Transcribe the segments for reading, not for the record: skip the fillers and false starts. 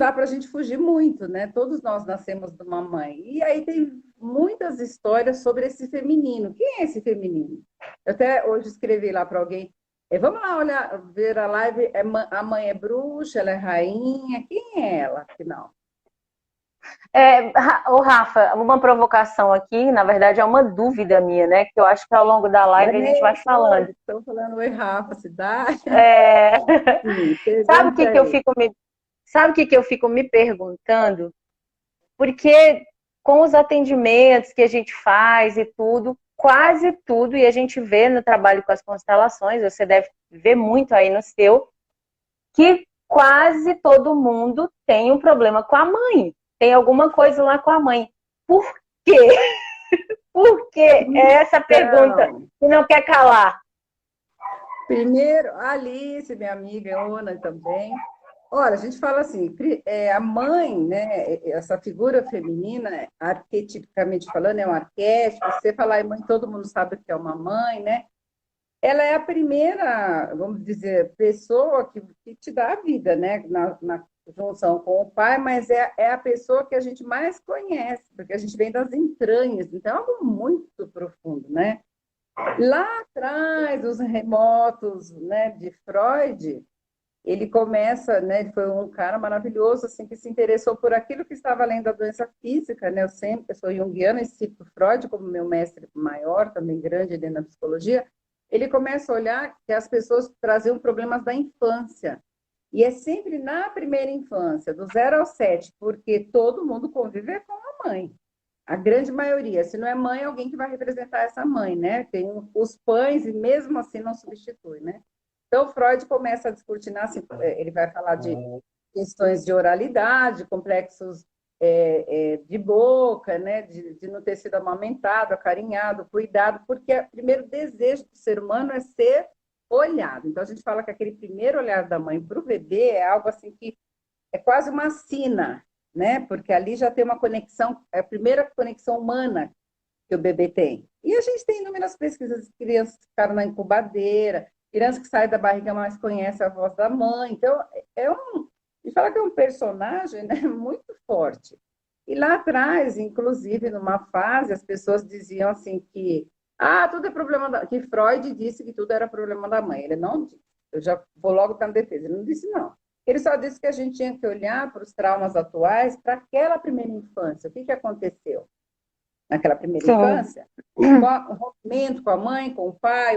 dá para a gente fugir muito, né? Todos nós nascemos de uma mãe. E aí tem muitas histórias sobre esse feminino. Quem é esse feminino? Eu até hoje escrevi lá para alguém. Vamos lá olhar, ver a live. A mãe é bruxa, ela é rainha. Quem é ela, afinal? Ô Rafa, uma provocação aqui, na verdade é uma dúvida minha, né? Que eu acho que ao longo da live a gente vai Vanessa, oi, falando. estou falando oi, Rafa, cidade. É... Sim, Sabe o pergunte que que eu aí. fico me, sabe o que que eu fico me perguntando? Porque com os atendimentos que a gente faz e tudo, quase tudo, e a gente vê no trabalho com as constelações, você deve ver muito aí no seu, que quase todo mundo tem um problema com a mãe. Tem alguma coisa lá com a mãe. Por quê? Por quê? É essa a pergunta Então, que não quer calar. primeiro, a Alice, minha amiga, Ona também. Olha, a gente fala assim, a mãe, né, essa figura feminina, arquetipicamente falando, é um arquétipo. Você falar em mãe, todo mundo sabe o que é uma mãe, né? Ela é a primeira, vamos dizer, pessoa que te dá a vida, né? Na junção com o pai, mas é a pessoa que a gente mais conhece, porque a gente vem das entranhas, então é algo muito profundo, né? Lá atrás, os remotos, né, de Freud, ele começa, né, ele foi um cara maravilhoso, assim, que se interessou por aquilo que estava além da doença física, né? Eu sou junguiana e cito Freud como meu mestre maior, também grande dentro da psicologia. Ele começa a olhar que as pessoas traziam problemas da infância. E é sempre na primeira infância, do 0 ao 7, porque todo mundo convive com a mãe. A grande maioria, se não é mãe, é alguém que vai representar essa mãe, né? Tem os pães e mesmo assim não substitui, né? Então, Freud começa a descortinar, assim, ele vai falar de questões de oralidade, complexos de boca, né, de não ter sido amamentado, acarinhado, cuidado, porque o primeiro desejo do ser humano é ser olhado. Então, a gente fala que aquele primeiro olhar da mãe para o bebê é algo assim que é quase uma sina, né, porque ali já tem uma conexão, é a primeira conexão humana que o bebê tem. E a gente tem inúmeras pesquisas de crianças que ficaram na incubadeira, criança que sai da barriga mais conhece a voz da mãe. Então, e fala que é um personagem, né, muito forte. E lá atrás, inclusive, numa fase, as pessoas diziam assim que tudo é problema que Freud disse que tudo era problema da mãe. Ele não disse. Eu já vou logo estar na defesa. Ele não disse não. Ele só disse que a gente tinha que olhar para os traumas atuais, para aquela primeira infância. O que que aconteceu? Naquela primeira Sim. infância, o rompimento com a mãe, com o pai,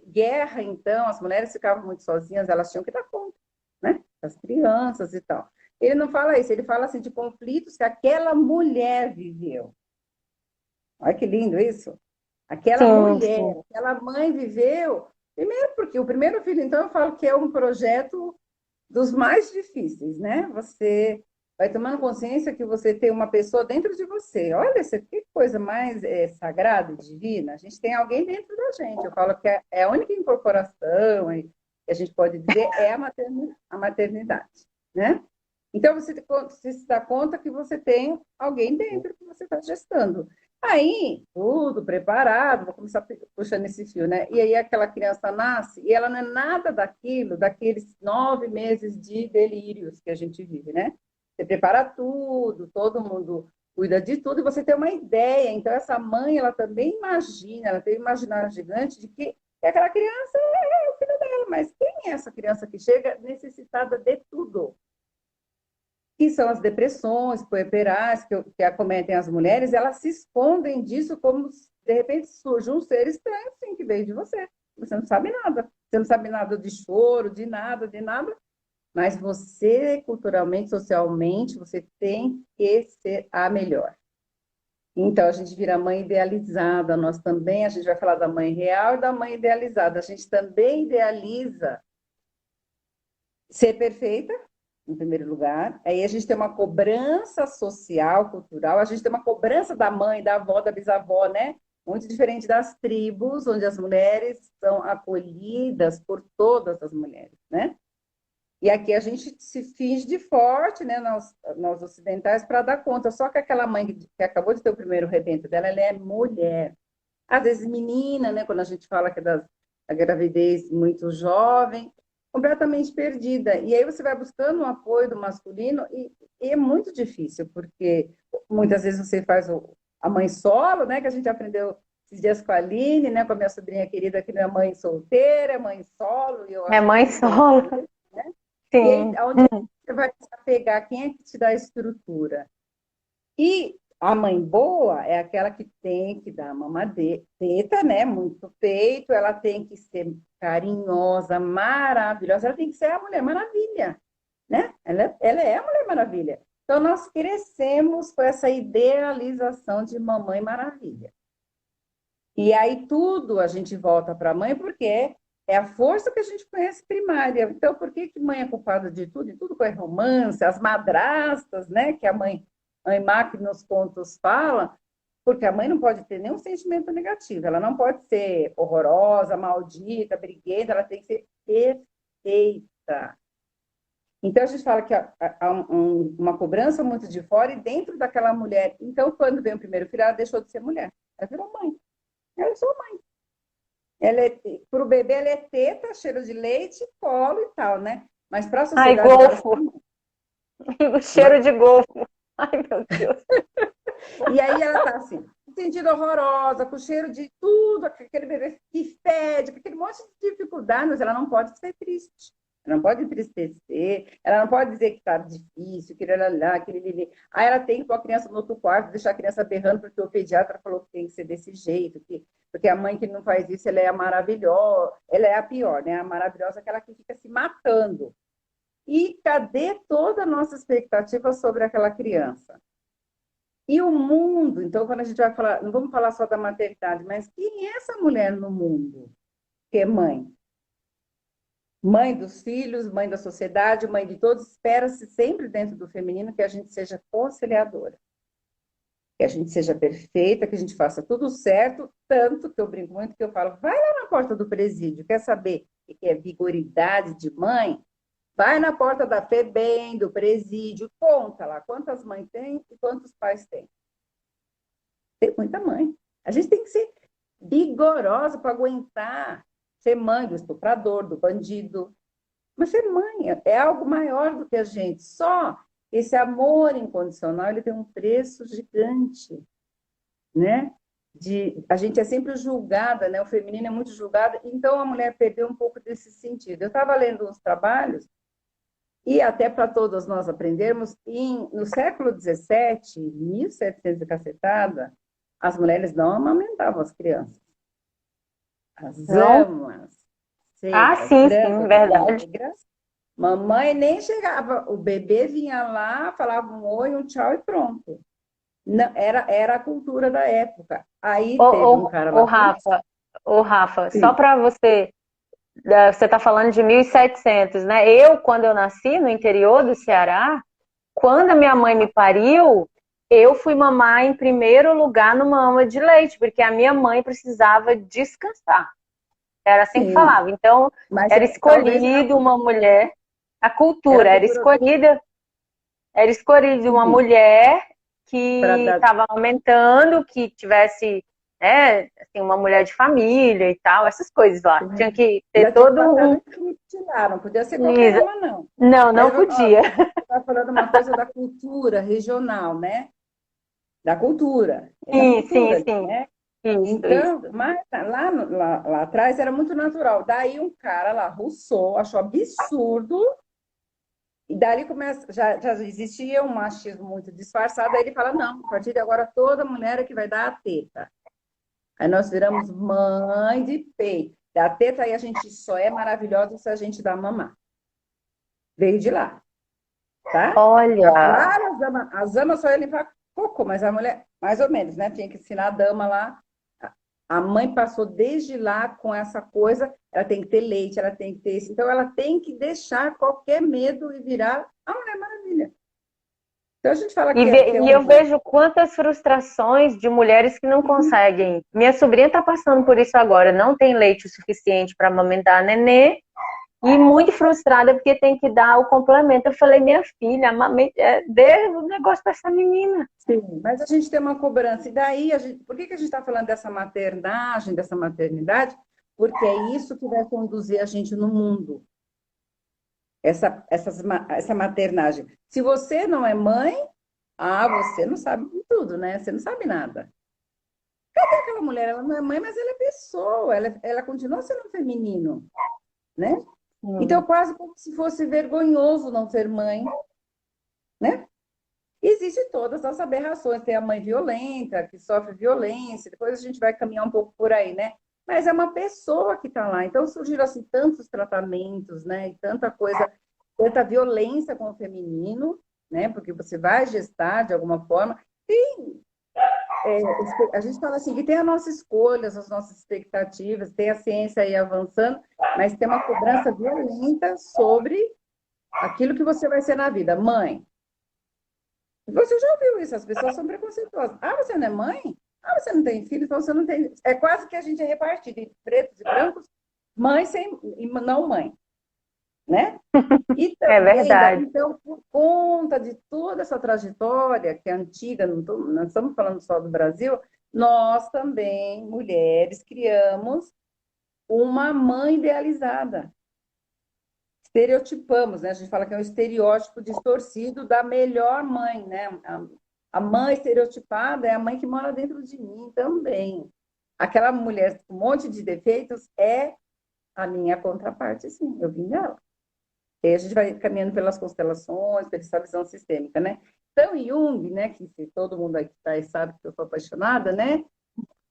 guerra, então, as mulheres ficavam muito sozinhas, elas tinham que dar conta, né? Das crianças e tal. Ele não fala isso, ele fala assim de conflitos que aquela mulher viveu. Olha que lindo isso. Aquela Sim, mulher, sim. aquela mãe viveu. Primeiro, porque o primeiro filho, então, eu falo que é um projeto dos mais difíceis, né? Você vai tomando consciência que você tem uma pessoa dentro de você. Olha, que coisa mais sagrada e divina. A gente tem alguém dentro da gente. Eu falo que é a única incorporação que a gente pode dizer é a maternidade, né? Então, você se dá conta que você tem alguém dentro que você está gestando. Aí, tudo preparado, vou começar puxando esse fio, né? E aí aquela criança nasce e ela não é nada daquilo, daqueles 9 meses de delírios que a gente vive, né? Você prepara tudo, todo mundo cuida de tudo e você tem uma ideia. Então, essa mãe, ela também imagina, ela tem um imaginário gigante de que aquela criança é o filho dela, mas quem é essa criança que chega necessitada de tudo? Que são as depressões puerperais que acometem as mulheres, elas se escondem disso como se, de repente surge um ser estranho, assim, que veio de você. Você não sabe nada. Você não sabe nada de choro, de nada. Mas você, culturalmente, socialmente, você tem que ser a melhor. Então, a gente vira mãe idealizada, nós também, a gente vai falar da mãe real e da mãe idealizada. A gente também idealiza ser perfeita, em primeiro lugar. Aí a gente tem uma cobrança social, cultural, a gente tem uma cobrança da mãe, da avó, da bisavó, né? Muito diferente das tribos, onde as mulheres são acolhidas por todas as mulheres, né? E aqui a gente se finge de forte, né, nós ocidentais, para dar conta. Só que aquela mãe que acabou de ter o primeiro rebento dela, ela é mulher. Às vezes menina, né, quando a gente fala que é da gravidez muito jovem, completamente perdida. E aí você vai buscando o apoio do masculino e é muito difícil, porque muitas vezes você faz a mãe solo, né, que a gente aprendeu esses dias com a Aline, né, com a minha sobrinha querida, que não é mãe solteira, é mãe solo, e eu É acho mãe muito bom. solo, E aí, sim. onde você vai pegar? Quem é que te dá a estrutura? E a mãe boa é aquela que tem que dar mamadeira, teta, né? Muito peito, ela tem que ser carinhosa, maravilhosa, ela tem que ser a Mulher Maravilha, né? Ela é a Mulher Maravilha. Então, nós crescemos com essa idealização de Mamãe Maravilha. E aí tudo a gente volta para a mãe, porque é a força que a gente conhece primária. Então, por que que mãe é culpada de tudo? E tudo com é romance, as madrastas, né? Que a mãe má que nos contos fala, porque a mãe não pode ter nenhum sentimento negativo. Ela não pode ser horrorosa, maldita, briguenta, ela tem que ser perfeita. Então, a gente fala que há uma cobrança muito de fora e dentro daquela mulher. Então, quando vem o primeiro filho, ela deixou de ser mulher. Ela virou mãe. Ela é só mãe. Para o bebê, ela é teta, cheiro de leite, colo e tal, né? Mas para a Ai, sociedade dela, golfo. O cheiro né? de golfo. Ai, meu Deus. E aí ela tá assim, sentindo horrorosa, com cheiro de tudo, aquele bebê que fede, com aquele monte de dificuldade, mas ela não pode ser triste. Ela não pode entristecer, ela não pode dizer que está difícil, que lá, que lili. Aí ela tem que pôr a criança no outro quarto, deixar a criança berrando, porque o pediatra falou que tem que ser desse jeito, porque a mãe que não faz isso, ela é a maravilhosa, ela é a pior, né? A maravilhosa é aquela que fica se matando. E cadê toda a nossa expectativa sobre aquela criança? E o mundo, então, quando a gente vai falar, não vamos falar só da maternidade, mas quem é essa mulher no mundo que é mãe? Mãe dos filhos, mãe da sociedade, mãe de todos, espera-se sempre dentro do feminino que a gente seja conciliadora, que a gente seja perfeita, que a gente faça tudo certo, tanto que eu brinco muito que eu falo, vai lá na porta do presídio, quer saber o que é vigoridade de mãe? Vai na porta da FEBEM, do presídio, conta lá quantas mães tem e quantos pais tem. Tem muita mãe. A gente tem que ser vigorosa para aguentar ser mãe do estuprador, do bandido. Mas ser mãe é algo maior do que a gente. Só esse amor incondicional, ele tem um preço gigante, né? A gente é sempre julgada, né? O feminino é muito julgado, então a mulher perdeu um pouco desse sentido. Eu estava lendo uns trabalhos e até para todos nós aprendermos, no século XVII, 1700 e cacetada, as mulheres não amamentavam as crianças. As Não? amas, Ah, secas, sim, sim, brancas, verdade. negras, mamãe nem chegava, o bebê vinha lá, falava um oi, um tchau e pronto. Não, era a cultura da época. Aí Ô, teve um ô, cara ô, lá, Rafa, ô, Rafa, só sim, para você, você está falando de 1700, né? Quando eu nasci no interior do Ceará, quando a minha mãe me pariu, eu fui mamar em primeiro lugar numa ama de leite, porque a minha mãe precisava descansar. Era assim que sim, falava. Então, mas era talvez era, escolhido uma mulher, a era a cultura cultura era escolhida uma sim, mulher para que dar. estava aumentando, que tivesse, né, assim, uma mulher de família e tal, essas coisas lá. Tinha que ter Ainda tinha que todo passar um. no crivo lá, não podia ser qualquer ama, não. Não, Mas não ó, podia. você está falando uma coisa da cultura regional, né? Da cultura, é da Sim, sim, cultura, sim. né? Isso, isso. Então, mas lá atrás era muito natural. Daí um cara lá, Rousseau, achou absurdo, e dali começa, já existia um machismo muito disfarçado, aí ele fala, não, a partir de agora toda mulher é que vai dar a teta. Aí nós viramos mãe de peito. Da teta aí a gente só é maravilhosa se a gente dá mamar. Veio de lá, tá? Olha, Claro, as amas só iam limpar cocô, mas a mulher, mais ou menos, né? Tinha que ensinar a dama lá. A mãe passou desde lá com essa coisa, ela tem que ter leite, ela tem que ter isso. Então, ela tem que deixar qualquer medo e virar a Mulher Maravilha. Então, a gente fala que é e eu um. vejo quantas frustrações de mulheres que não conseguem. Minha sobrinha está passando por isso agora, não tem leite o suficiente para amamentar a nenê e muito frustrada porque tem que dar o complemento. Eu falei, minha filha, dê o negócio para essa menina. Sim, mas a gente tem uma cobrança. E daí, por que a gente está falando dessa maternagem, dessa maternidade? Porque é isso que vai conduzir a gente no mundo. essa maternagem. Se você não é mãe, você não sabe de tudo, né? Você não sabe nada. Cadê aquela mulher? Ela não é mãe, mas ela é pessoa, ela continua sendo feminino, né? Então, Sim. quase como se fosse vergonhoso não ser mãe, né? Existem todas as aberrações, tem a mãe violenta, que sofre violência, depois a gente vai caminhar um pouco por aí, né? Mas é uma pessoa que está lá. Então surgiram assim tantos tratamentos, né? E tanta coisa, tanta violência com o feminino, né? Porque você vai gestar de alguma forma. Tem, a gente fala assim que tem as nossas escolhas, as nossas expectativas, tem a ciência aí avançando, mas tem uma cobrança violenta sobre aquilo que você vai ser na vida. Mãe, você já ouviu isso? As pessoas são preconceituosas. Você não é mãe? Você não tem filho, então você não tem. É quase que a gente é repartido entre pretos e brancos, mãe sem e não mãe, né? E É também, verdade. então, por conta de toda essa trajetória que é antiga, não estamos falando só do Brasil, nós também, mulheres, criamos uma mãe idealizada. Estereotipamos, né? A gente fala que é um estereótipo distorcido da melhor mãe, né? A mãe estereotipada é a mãe que mora dentro de mim também. Aquela mulher com um monte de defeitos é a minha contraparte, sim, eu vim dela. E aí a gente vai caminhando pelas constelações, pela essa visão sistêmica, né? Então, Jung, né, que se todo mundo aqui tá, sabe que eu sou apaixonada, né?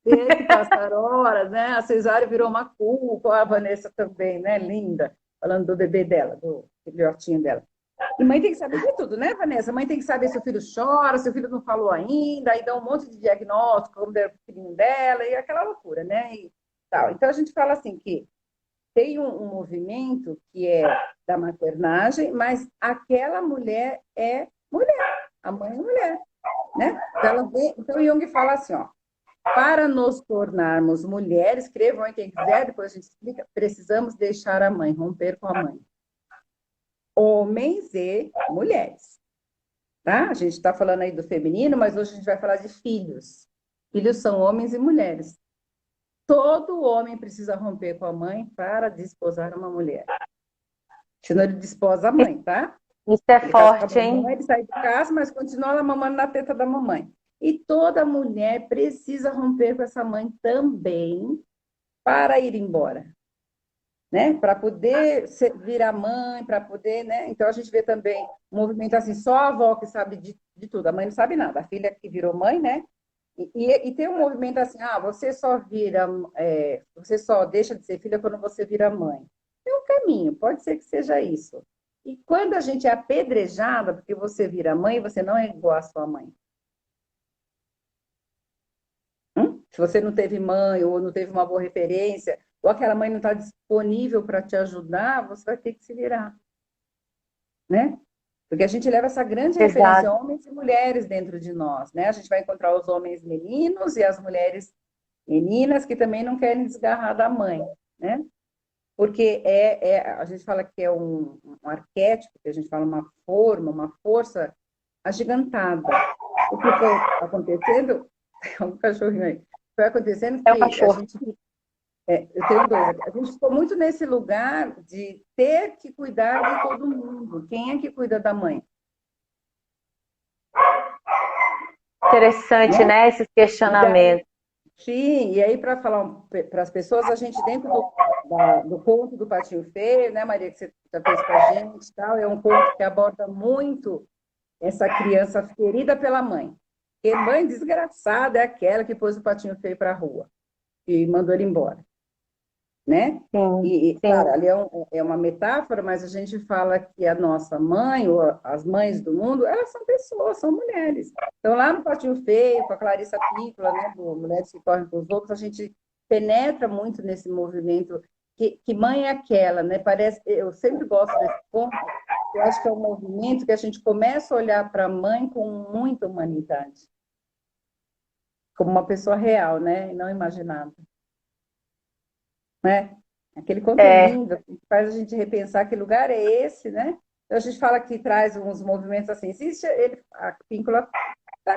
Ter que passar horas, né? A Cesárea virou uma culpa, a Vanessa também, né? Linda, falando do bebê dela, do filhotinho dela. E mãe tem que saber de tudo, né, Vanessa? Mãe tem que saber se o filho chora, se o filho não falou ainda, aí dá um monte de diagnóstico, como der o filhinho dela, e aquela loucura, né? E tal. Então a gente fala assim que tem um movimento que é da maternagem, mas aquela mulher é mulher, a mãe é mulher, né? Então Jung fala assim, ó, para nos tornarmos mulheres, escrevam aí quem quiser, depois a gente explica, precisamos deixar a mãe, romper com a mãe. Homens e mulheres, tá? A gente está falando aí do feminino, mas hoje a gente vai falar de filhos. Filhos são homens e mulheres. Todo homem precisa romper com a mãe para desposar uma mulher. Senão ele desposa a mãe, tá? Isso é Ele casa com a forte, hein? mamãe, ele sai de casa, mas continua lá mamando na teta da mamãe. E toda mulher precisa romper com essa mãe também para ir embora, né? Para poder virar mãe, para poder, né? Então a gente vê também um movimento assim, só a avó que sabe de tudo, a mãe não sabe nada, a filha que virou mãe, né? E tem um movimento assim, você só vira, você só deixa de ser filha quando você vira mãe. É um caminho, pode ser que seja isso. E quando a gente é apedrejada porque você vira mãe, você não é igual à sua mãe. Se você não teve mãe ou não teve uma boa referência, ou aquela mãe não está disponível para te ajudar, você vai ter que se virar, né? Porque a gente leva essa grande referência Exato. homens e mulheres dentro de nós, né? A gente vai encontrar os homens meninos e as mulheres meninas que também não querem desgarrar da mãe, né? Porque a gente fala que é um arquétipo, que a gente fala uma forma, uma força agigantada. O que foi acontecendo, é um cachorrinho aí, foi acontecendo É o que a cachorro. gente, eu tenho dois aqui, a gente ficou muito nesse lugar de ter que cuidar de todo mundo. Quem é que cuida da mãe? Interessante, Né? né? Esses E daí, questionamentos. sim, e aí para falar para as pessoas, a gente dentro do conto do Patinho Feio, né, Maria, que você já fez com a gente, tal, é um conto que aborda muito essa criança ferida pela mãe. Porque mãe desgraçada é aquela que pôs o Patinho Feio para a rua e mandou ele embora, né? Sim, Claro, sim. ali é uma metáfora, mas a gente fala que a nossa mãe, ou as mães do mundo, elas são pessoas, são mulheres. Então, lá no Patinho Feio, com a Clarissa Pícola, né, do Mulheres que Correm com os Lobos, a gente penetra muito nesse movimento, que mãe é aquela, né? Parece, eu sempre gosto desse ponto, eu acho que é um movimento que a gente começa a olhar para a mãe com muita humanidade, como uma pessoa real, né? E não imaginada, né? Aquele conto é É, lindo, faz a gente repensar que lugar é esse, né? Então, a gente fala que traz uns movimentos assim. Existe, a Píncula,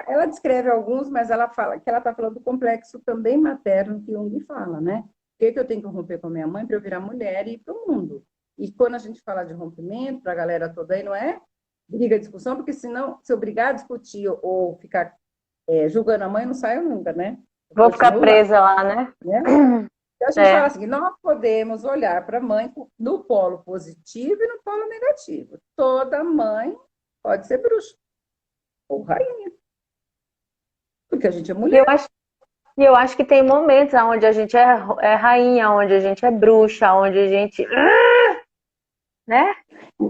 ela descreve alguns, mas ela fala que ela está falando do complexo também materno que Jung fala, né? Por que eu tenho que romper com a minha mãe para eu virar mulher e ir para o mundo? E quando a gente fala de rompimento, para a galera toda aí, não é briga, discussão, porque senão, se eu brigar, discutir ou ficar julgando a mãe, não saio nunca, né? Eu Vou ficar continuo lá, presa lá, né? né? Então, a gente fala É, assim, nós podemos olhar para a mãe no polo positivo e no polo negativo. Toda mãe pode ser bruxa ou rainha, porque a gente é e eu mulher. acho, e eu acho que tem momentos onde a gente é rainha, onde a gente é bruxa, onde a gente, né?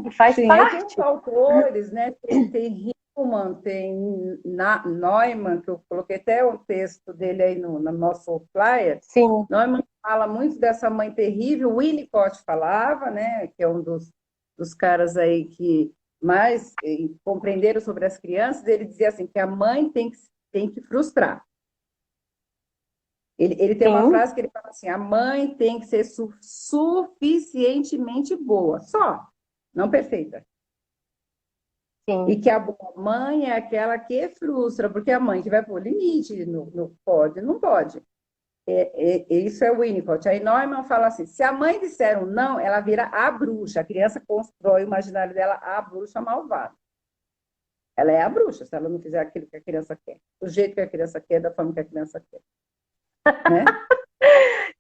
E faz Sim, aí tem os parte. autores, né? Tem Hillman, tem Neumann, que eu coloquei até o texto dele aí no nosso flyer. Sim, Neumann fala muito dessa mãe terrível. Winnicott falava, né? Que é um dos caras aí que mais compreenderam sobre as crianças. Ele dizia assim que a mãe tem que frustrar. Ele tem uma sim, frase que ele fala assim: a mãe tem que ser suficientemente boa, só, não perfeita. sim, E que a boa mãe é aquela que frustra, porque a mãe que vai pôr limite no pode, não pode. Isso é o Winnicott. Aí Neumann fala assim: se a mãe disser um não, ela vira a bruxa. A criança constrói o imaginário dela a bruxa malvada. Ela é a bruxa, se ela não fizer aquilo que a criança quer, do jeito que a criança quer, da forma que a criança quer, né?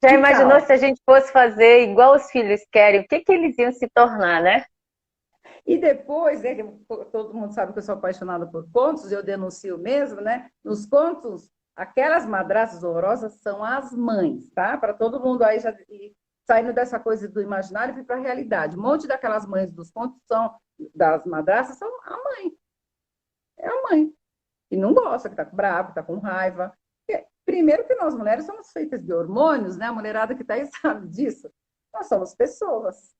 já imaginou Então, se a gente fosse fazer igual os filhos querem? O que que eles iam se tornar, né? e depois, né, que todo mundo sabe que eu sou apaixonada por contos, eu denuncio mesmo, né? Nos contos, aquelas madrastas horrorosas são as mães, tá? Para todo mundo aí já saindo dessa coisa do imaginário e para a realidade. Um monte daquelas mães dos contos são das madrastas são a mãe, é a mãe. E não gosta, que tá brava, que tá com raiva. Primeiro que nós mulheres somos feitas de hormônios, né? A mulherada que tá aí sabe disso. Nós somos pessoas.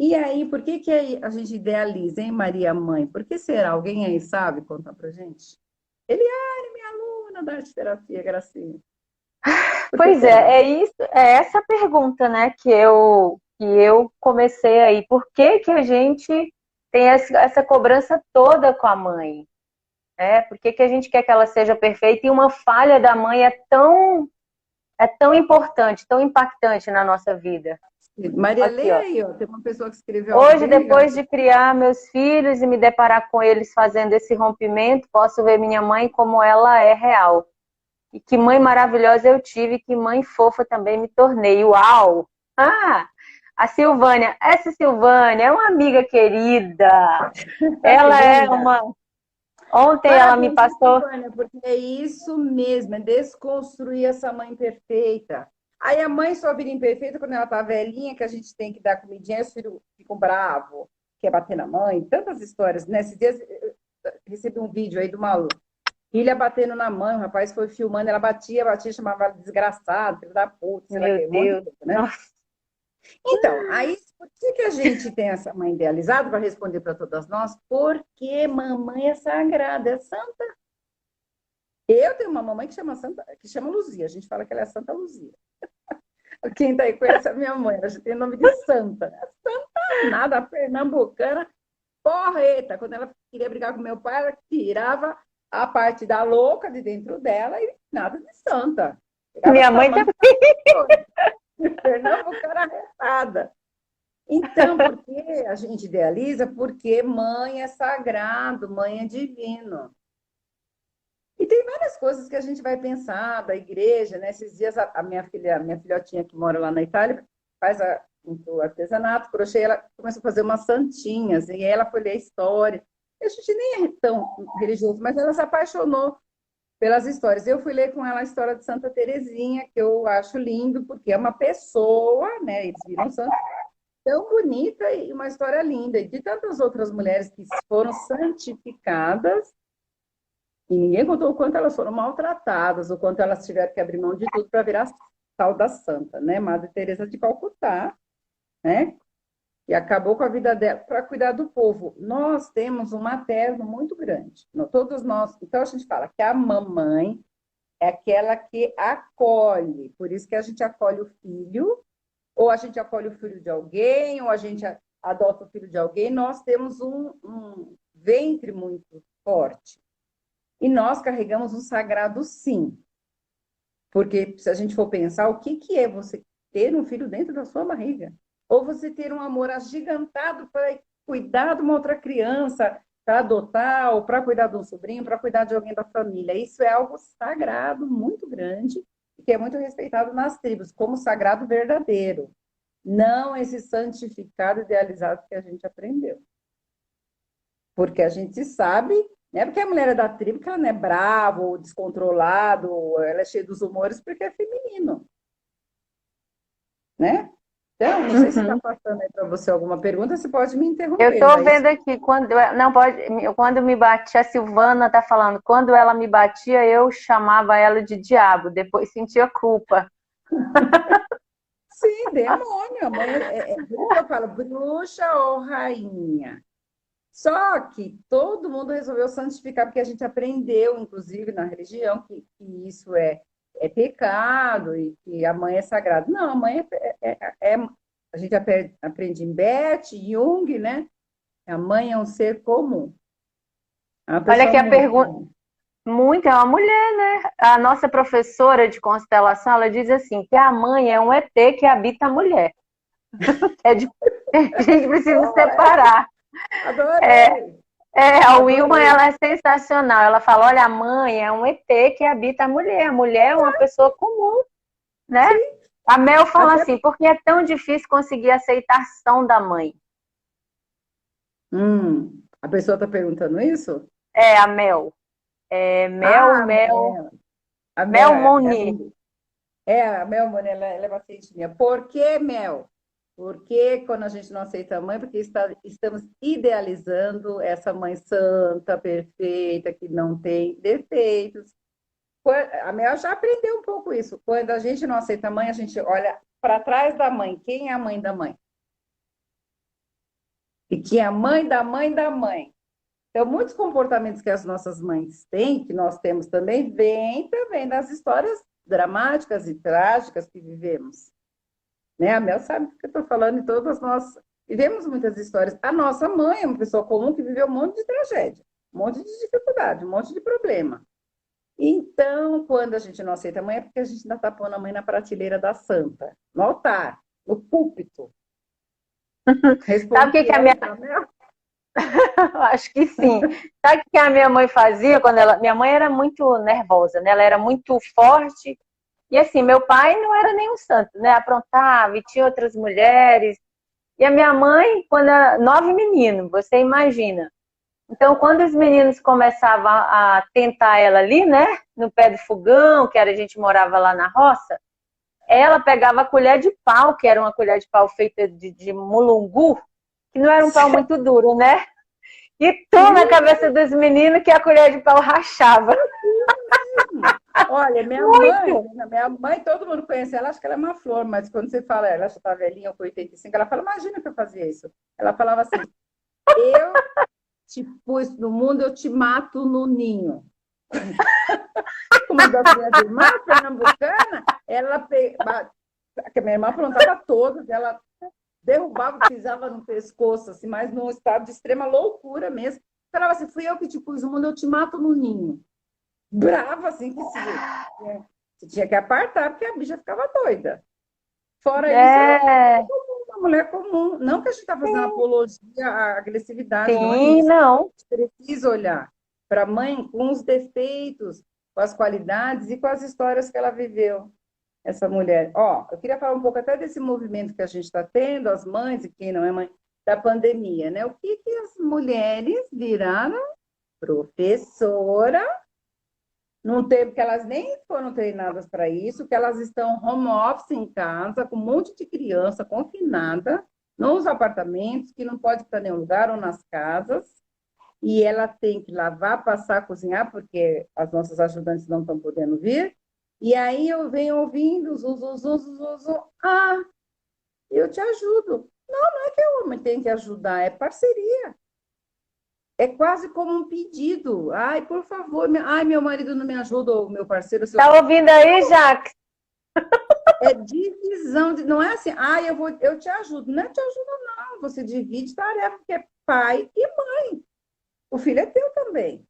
E aí, por que que a gente idealiza, hein, Maria Mãe? Por que será? Alguém aí sabe contar pra gente? Eliane, minha aluna da arte terapia, Gracinha. Por que Pois será? é, é isso, é essa pergunta, né, que eu comecei aí. Por que que a gente tem essa cobrança toda com a mãe? Por que que a gente quer que ela seja perfeita e uma falha da mãe é tão importante, tão impactante na nossa vida? Maria, Aqui, lê ó. aí, ó. Tem uma pessoa que escreveu algo Hoje, bem legal depois aqui. de criar meus filhos e me deparar com eles fazendo esse rompimento, posso ver minha mãe como ela é real. E que mãe maravilhosa eu tive, que mãe fofa também me tornei. Uau! Ah, a Silvânia, essa Silvânia é uma amiga querida. Que Ela é linda! uma. Ontem ela me Parabéns, passou. Silvânia, porque é isso mesmo, é desconstruir essa mãe perfeita. Aí a mãe só vira imperfeita quando ela tá velhinha, que a gente tem que dar comidinha, e os filhos ficam bravos, quer bater na mãe, tantas histórias. Nesses dias eu recebi um vídeo aí de uma filha batendo na mãe, o rapaz foi filmando, ela batia, chamava ela de desgraçado, filho da puta, sei lá o Meu que, um monte de Deus. coisa, né? Nossa. Então, aí, por que que a gente tem essa mãe idealizada para responder para todas nós? Porque mamãe é sagrada, é santa. Eu tenho uma mamãe que chama Santa, que chama Luzia. A gente fala que ela é Santa Luzia. Quem tá aí conhece a minha mãe, ela já tem nome de Santa. É Santa nada, pernambucana, porreta. Quando ela queria brigar com meu pai, ela tirava a parte da louca de dentro dela e nada de santa. Pegava Minha mãe chamando também. pernambucana arretada. Então, por que a gente idealiza? Porque mãe é sagrado, mãe é divino. E tem várias coisas que a gente vai pensar da igreja, né? Esses dias a minha filha, a minha filhotinha que mora lá na Itália, faz muito artesanato, crochê, ela começou a fazer umas santinhas, e aí ela foi ler a história. E a gente nem é tão religioso, mas ela se apaixonou pelas histórias. Eu fui ler com ela a história de Santa Terezinha, que eu acho lindo, porque é uma pessoa, né? Eles viram santa tão bonita e uma história linda. E de tantas outras mulheres que foram santificadas e ninguém contou o quanto elas foram maltratadas, o quanto elas tiveram que abrir mão de tudo para virar tal da santa, né? Madre Teresa de Calcutá, né? E acabou com a vida dela para cuidar do povo. Nós temos um materno muito grande. Todos nós. Então a gente fala que a mamãe é aquela que acolhe. Por isso que a gente acolhe o filho, ou a gente acolhe o filho de alguém, ou a gente adota o filho de alguém. Nós temos um ventre muito forte. E nós carregamos um sagrado, sim. Porque se a gente for pensar, o que é você ter um filho dentro da sua barriga? ou você ter um amor agigantado para cuidar de uma outra criança, para adotar, ou para cuidar de um sobrinho, para cuidar de alguém da família. Isso é algo sagrado, muito grande, que é muito respeitado nas tribos, como sagrado verdadeiro. Não esse santificado idealizado que a gente aprendeu. Porque a gente sabe, não é porque a mulher é da tribo que ela não é brava, ou descontrolado, ou ela é cheia dos humores, porque é feminino, né? Então, não sei se está Uhum. passando aí para você alguma pergunta, você pode me Eu interromper, estou mas vendo aqui, não pode, quando me batia, a Silvana está falando, quando ela me batia, eu chamava ela de diabo, depois sentia culpa. sim, demônio. A mãe por isso que eu falo, bruxa ou rainha. Só que todo mundo resolveu santificar, porque a gente aprendeu, inclusive na religião, que isso é pecado e que a mãe é sagrada. Não, a mãe a gente aprende em Bert, Jung, né? A mãe é um ser comum. É uma Olha pessoa aqui a muito pergunta, comum. muito, é uma mulher, né? A nossa professora de constelação, ela diz assim, que a mãe é um ET que habita a mulher. É de, a gente precisa Oh, separar. adorei, A Wilma, adorei. ela é sensacional. Ela fala, olha, a mãe é um ET que habita a mulher. A mulher é uma pessoa comum, né? Sim, A Mel fala até. assim, porque é tão difícil conseguir a aceitação da mãe. A pessoa está perguntando isso? É, a Mel. É, Ah, a Mel. A Mel Mel é minha Moni. amiga. A Mel, mano, ela é paciente minha. Por que, Mel? Porque quando a gente não aceita a mãe, porque estamos idealizando essa mãe santa, perfeita, que não tem defeitos. A Mel já aprendeu um pouco isso. Quando a gente não aceita a mãe, a gente olha para trás da mãe. Quem é a mãe da mãe? E que é a mãe da mãe da mãe. Então, muitos comportamentos que as nossas mães têm, que nós temos também, vêm também das histórias dramáticas e trágicas que vivemos. Né? A Mel sabe do que eu estou falando, e todas nós vivemos muitas histórias. A nossa mãe é uma pessoa comum que viveu um monte de tragédia, um monte de dificuldade, um monte de problema. Então, quando a gente não aceita a mãe, é porque a gente ainda está pondo a mãe na prateleira da santa, no altar, no púlpito. Sabe o que Respondi que a minha... aí, Mel? Acho que sim. Sabe o que a minha mãe fazia quando ela... Minha mãe era muito nervosa, né? Ela era muito forte. E assim, meu pai não era nenhum santo, né? Aprontava e tinha outras mulheres. E a minha mãe, quando era 9 meninos, você imagina. Então, quando os meninos começavam a tentar ela ali, né? No pé do fogão, que era, a gente morava lá na roça, ela pegava a colher de pau, que era uma colher de pau feita de mulungu, que não era um pau muito duro, né? E tu na Sim, cabeça dos meninos que a colher de pau rachava. olha, Muito! minha mãe, todo mundo conhece ela, acha que ela é uma flor, mas quando você fala, ela já está velhinha, com 85, ela fala, imagina que eu fazia isso. Ela falava assim, eu te pus no mundo, eu te mato no ninho. Uma das minhas irmãs, pernambucana, que a minha irmã aprontava todas, ela derrubava, pisava no pescoço, assim, mas num estado de extrema loucura mesmo. Falava assim, fui eu que te pus no mundo, eu te mato no ninho. Brava, assim, que você tinha que apartar, porque a bicha ficava doida. Fora isso, ela É, é uma mulher comum. Não que a gente está fazendo apologia à agressividade, não é sim, isso. não. A gente precisa olhar para a mãe com os defeitos, com as qualidades e com as histórias que ela viveu, essa mulher. Ó, eu queria falar um pouco até desse movimento que a gente está tendo, as mães e quem não é mãe, da pandemia, né? O que as mulheres viraram professora num tempo que elas nem foram treinadas para isso, que elas estão home office em casa, com um monte de criança confinada, nos apartamentos, que não pode estar em nenhum lugar ou nas casas, e ela tem que lavar, passar, cozinhar, porque as nossas ajudantes não estão podendo vir. E aí eu venho ouvindo, ah, eu te ajudo. Não é que o homem tem que ajudar, é parceria. É quase como um pedido. Ai, por favor, ai, meu marido não me ajuda, ou meu parceiro, seu Tá ouvindo aí, Jaque? é divisão, não é assim, eu te ajudo. Não é te ajuda, não. Você divide tarefa, porque é pai e mãe. O filho é teu também.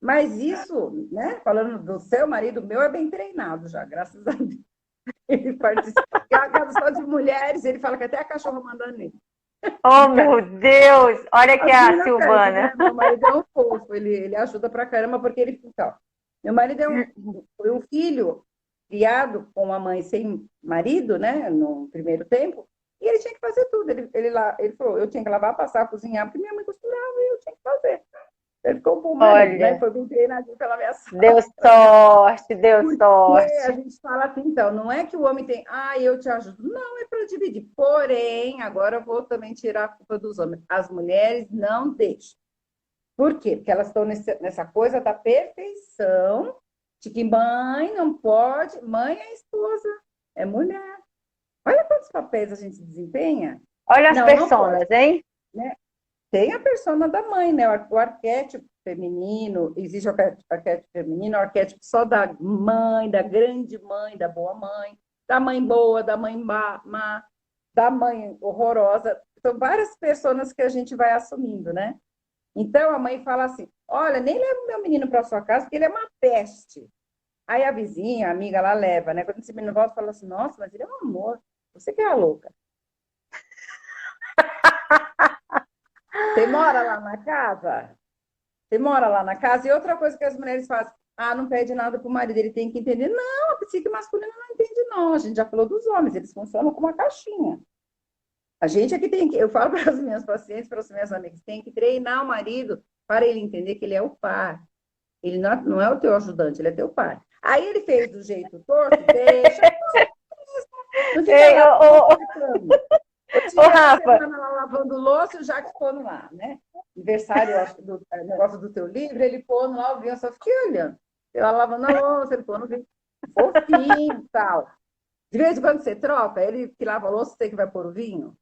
Mas isso, né? Falando do seu marido, o meu é bem treinado já, graças a Deus. Ele participa. É uma casa só de mulheres, ele fala que até a cachorra manda nele. Oh, meu Deus! Olha aqui As a meninas pedem, Silvana. né? Meu marido é um fofo, ele ajuda pra caramba, porque ele. Então, meu marido foi um filho criado com uma mãe sem marido, né? No primeiro tempo, e ele tinha que fazer tudo. Ele falou: eu tinha que lavar, passar, cozinhar, porque minha mãe costurava e eu tinha que fazer. Ele ficou um bom marido, né? Olha, Foi bem treinadinho pela minha deu sogra, né? sorte, deu Porque a sorte. gente fala assim, então, não é que o homem tem, eu te ajudo. Não, é para dividir. Porém, agora eu vou também tirar a culpa dos homens. As mulheres não deixam. Por quê? Porque elas estão nessa coisa da perfeição, de que mãe não pode, mãe é esposa, é mulher. Olha quantos papéis a gente desempenha. Olha as Não, não pode, personas, hein? né? Tem a persona da mãe, né? O arquétipo feminino, existe o arquétipo feminino, o arquétipo só da mãe, da grande mãe, da boa mãe, da mãe boa, da mãe má, da mãe horrorosa. São várias personas que a gente vai assumindo, né? Então a mãe fala assim: olha, nem leva o meu menino para sua casa, porque ele é uma peste. Aí a vizinha, a amiga, lá leva, né? Quando esse menino volta, fala assim: nossa, mas ele é um amor, você que é a louca. Você mora lá na casa? Você mora lá na casa? E outra coisa que as mulheres fazem, não pede nada pro marido, ele tem que entender. Não, a psique masculina não entende, não. A gente já falou dos homens, eles funcionam como uma caixinha. A gente aqui tem que, eu falo para as minhas pacientes, para as minhas amigas, tem que treinar o marido para ele entender que ele é o par. Ele não é o teu ajudante, ele é teu par. Aí ele fez do jeito torto, deixa, não fica Ei, lá ô, consertando. Eu ô, tive essa Rafa, semana lá lavando louça, o Jacques pondo lá, né? Aniversário, eu acho, do negócio do teu livro, ele pondo lá o vinho, eu só fiquei olhando. Eu lá lavando a louça, ele pondo o vinho, fofinho e tal. De vez em quando você troca, ele que lava a louça, você que vai pôr o vinho?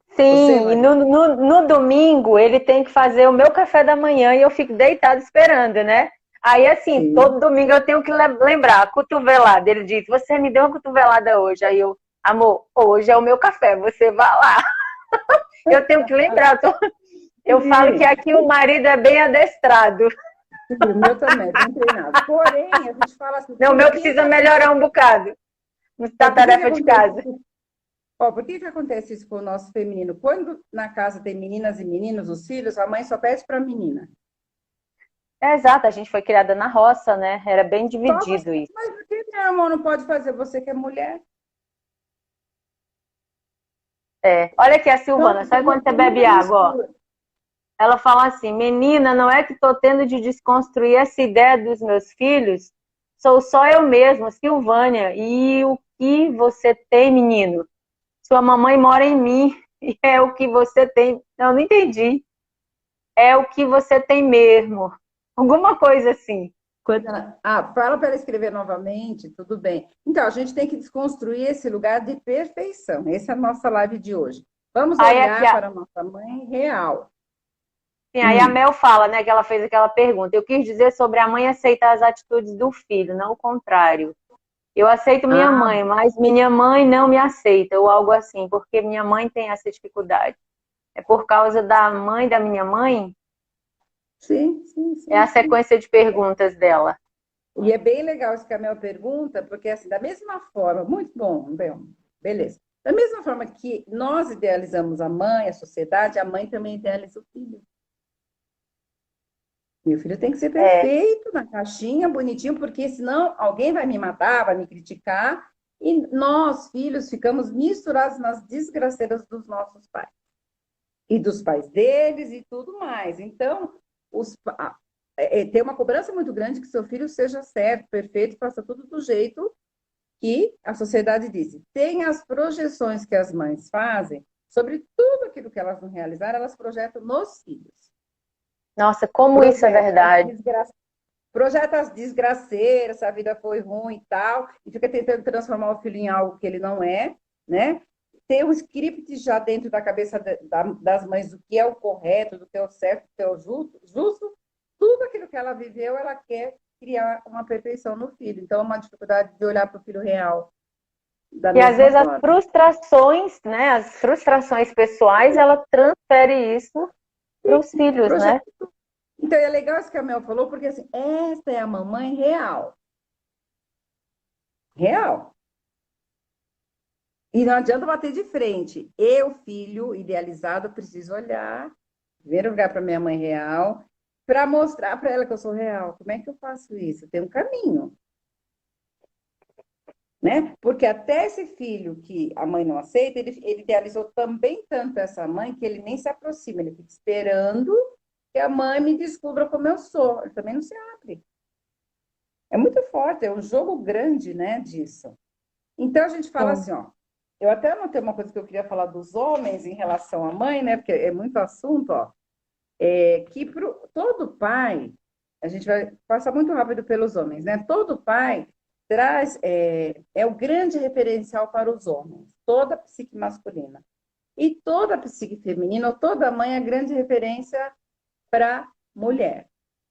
Você, sim, e Maria? no domingo ele tem que fazer o meu café da manhã e eu fico deitada esperando, né? Aí, assim, Sim. todo domingo eu tenho que lembrar, a cotovelada. Ele diz: você me deu uma cotovelada hoje. Aí eu, amor, hoje é o meu café, você vai lá. Eu tenho que lembrar. Eu falo que Sim, aqui o marido é bem adestrado. sim, o meu também, bem treinado. Porém, a gente fala assim, Não, o por meu que precisa que melhorar acontece? um bocado na Por que que tarefa de acontece casa. isso? Ó, por que que acontece isso com o nosso feminino? Quando na casa tem meninas e meninos, os filhos, a mãe só pede para a menina. É exato, a gente foi criada na roça, né? Era bem Só você, dividido isso. mas por que meu irmão não pode fazer? Você que é mulher? É. Olha aqui a Silvana, Então, sabe quando você tem bebe muita água, ó? mistura. Ela fala assim: menina, não é que estou tendo de desconstruir essa ideia dos meus filhos? Sou só eu mesma, Silvânia. E o que você tem, menino? Sua mamãe mora em mim. E é o que você tem. Não entendi. É o que você tem mesmo. Alguma coisa assim. Fala para ela escrever novamente, tudo bem. Então, a gente tem que desconstruir esse lugar de perfeição. Essa é a nossa live de hoje. Vamos Aí aqui, olhar para a nossa mãe real. sim, aí a Hum. Mel fala, né, que ela fez aquela pergunta. Eu quis dizer sobre a mãe aceitar as atitudes do filho, não o contrário. Eu aceito minha Ah, mãe, mas minha mãe não me aceita, ou algo assim, porque minha mãe tem essa dificuldade. É por causa da mãe da minha mãe? sim, sim, É sim, a sim. sequência de perguntas dela. E é bem legal isso que a Mel pergunta, porque assim, da mesma forma, muito bom, bem, beleza. Da mesma forma que nós idealizamos a mãe, a sociedade, a mãe também idealiza o filho. Meu filho tem que ser É, perfeito, na caixinha, bonitinho, porque senão alguém vai me matar, vai me criticar, e nós, filhos, ficamos misturados nas desgraceiras dos nossos pais. E dos pais deles e tudo mais. Então, tem uma cobrança muito grande que seu filho seja certo, perfeito, faça tudo do jeito que a sociedade diz. Tem as projeções que as mães fazem sobre tudo aquilo que elas não realizaram, elas projetam nos filhos. nossa, como isso é Projeta as, verdade. desgra... Projeta as desgraceiras, a vida foi ruim e tal, e fica tentando transformar o filho em algo que ele não é, né? Tem um script já dentro da cabeça das mães do que é o correto, do que é o certo, do que é o justo, tudo aquilo que ela viveu, ela quer criar uma perfeição no filho. Então, é uma dificuldade de olhar para o filho real da E às mesma vezes as forma. frustrações, né, as frustrações pessoais, ela transfere isso para os filhos, né? Então, é legal isso que a Mel falou, porque assim, essa é a mamãe real. Real. E não adianta bater de frente. Eu, filho idealizado, preciso olhar, primeiro lugar para minha mãe real, para mostrar para ela que eu sou real. Como é que eu faço isso? Tem um caminho, né? Porque até esse filho que a mãe não aceita, ele idealizou também tanto essa mãe que ele nem se aproxima, ele fica esperando que a mãe me descubra como eu sou. Ele também não se abre. É muito forte, é um jogo grande, né, disso. Então a gente fala Sim. assim, ó. Eu até anotei uma coisa que eu queria falar dos homens em relação à mãe, né? Porque é muito assunto, ó. Que todo pai, a gente vai passar muito rápido pelos homens, né? Todo pai traz, é o grande referencial para os homens, toda a psique masculina. E toda a psique feminina, ou toda mãe é grande referência para a mulher.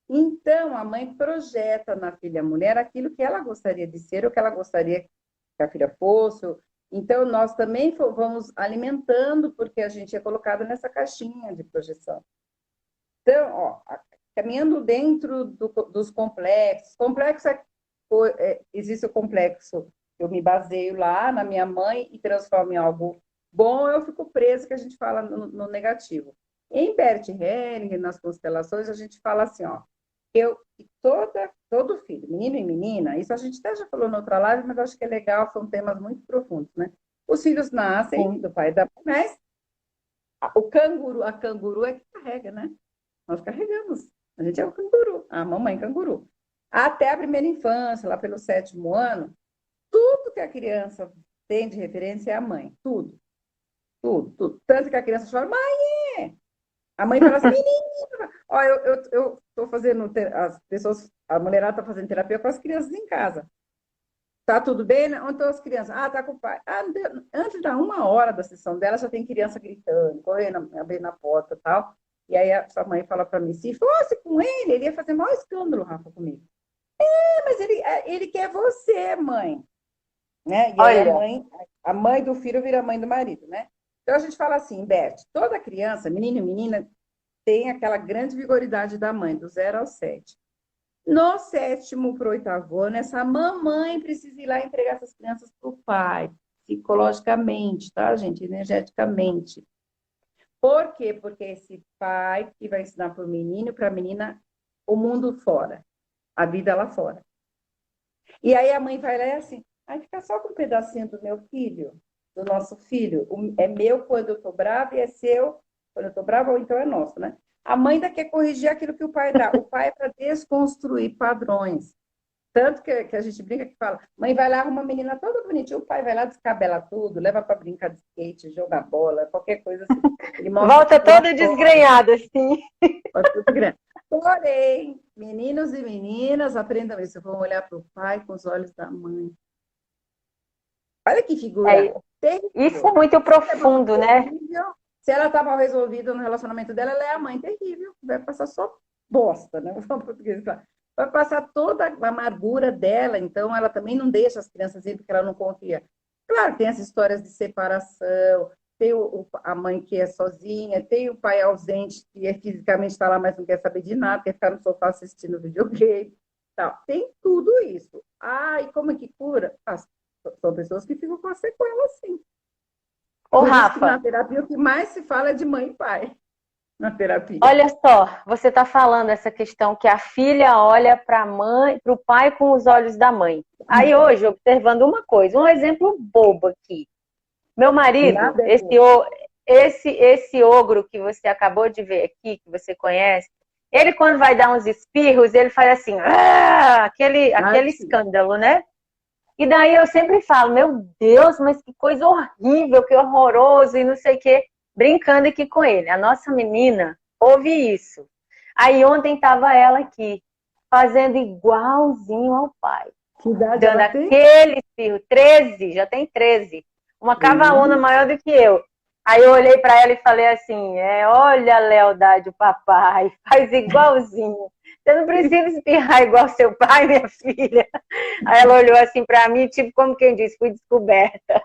Então, a mãe projeta na filha mulher aquilo que ela gostaria de ser, ou que ela gostaria que a filha fosse. Então, nós também vamos alimentando, porque a gente é colocado nessa caixinha de projeção. Então, ó, caminhando dentro dos complexos. Complexo existe o complexo, eu me baseio lá na minha mãe e transformo em algo bom, eu fico preso, que a gente fala no negativo. Em Bert Hellinger, nas constelações, a gente fala assim, ó, todo filho, menino e menina, isso a gente até já falou na outra live, mas eu acho que é legal, são temas muito profundos, né? Os filhos nascem Sim. do pai e da mãe, mas a canguru é que carrega, né? Nós carregamos. A gente é o canguru, a mamãe canguru. Até a primeira infância, lá pelo 7º ano, tudo que a criança tem de referência é a mãe. Tudo, tudo, tudo. Tanto que a criança fala, mãe, é. A mãe fala assim, menina. Ó, eu tô fazendo, as pessoas, a mulherada tá fazendo terapia com as crianças em casa. Tá tudo bem, né? Onde estão as crianças? Ah, tá com o pai. Ah, antes da 1 hora da sessão dela, já tem criança gritando, correndo, abrindo a porta e tal. E aí a sua mãe fala para mim, se fosse com ele ia fazer maior escândalo, Rafa, comigo. Mas ele quer você, mãe. Né? E aí Olha, a mãe do filho vira a mãe do marido, né? Então a gente fala assim, Beth, toda criança, menino e menina, tem aquela grande vigoridade da mãe, do 0 ao 7. No 7º para o 8º ano, essa mamãe precisa ir lá entregar essas crianças para o pai, psicologicamente, tá, gente? Energeticamente. Por quê? Porque esse pai que vai ensinar para o menino e para a menina o mundo fora, a vida lá fora. E aí a mãe vai lá e é assim, aí fica só com um pedacinho do meu filho, do nosso filho. É meu quando eu tô brava e é seu quando eu tô brava, ou então é nosso, né? A mãe ainda quer corrigir aquilo que o pai dá. O pai é para desconstruir padrões. Tanto que a gente brinca que fala, mãe vai lá, arruma uma menina toda bonitinha, o pai vai lá, descabela tudo, leva para brincar de skate, jogar bola, qualquer coisa assim. Ele mostra volta tudo lá toda fora. desgrenhada, assim. Porém, meninos e meninas, aprendam isso. Vão olhar para o pai com os olhos da mãe. Olha que figura É, isso é terrível. muito Se ela é mamãe profundo, né? terrível, se ela está mal resolvida no relacionamento dela, ela é a mãe terrível. Vai passar só bosta, né? Vou falar em português, claro. Vai passar toda a amargura dela, então ela também não deixa as crianças ir porque ela não confia. Claro, tem as histórias de separação, tem a mãe que é sozinha, tem o pai ausente que fisicamente está lá, mas não quer saber de nada, quer ficar no sofá assistindo videogame. Tal. Tem tudo isso. Ah, e como é que cura? São pessoas que ficam com a sequela, sim. Ô, Por isso que na Rafa, terapia o que mais se fala é de mãe e pai, na terapia. olha só, você está falando essa questão que a filha olha para a mãe, para o pai com os olhos da mãe. Aí hoje, observando uma coisa, um exemplo bobo aqui. Meu marido, Nada é bom. esse ogro que você acabou de ver aqui, que você conhece, ele quando vai dar uns espirros, ele faz assim, ah! aquele Sim. escândalo, né? E daí eu sempre falo, meu Deus, mas que coisa horrível, que horroroso, e não sei o quê, brincando aqui com ele. A nossa menina ouve isso. Aí ontem estava ela aqui, fazendo igualzinho ao pai, Que idade dando ela tem? aquele espirro, 13, já tem 13, uma cavalona Hum. maior do que eu. Aí eu olhei para ela e falei assim, olha a lealdade, o papai, faz igualzinho. Você não precisa espirrar igual seu pai, minha filha. Aí ela olhou assim para mim, tipo como quem disse, fui descoberta.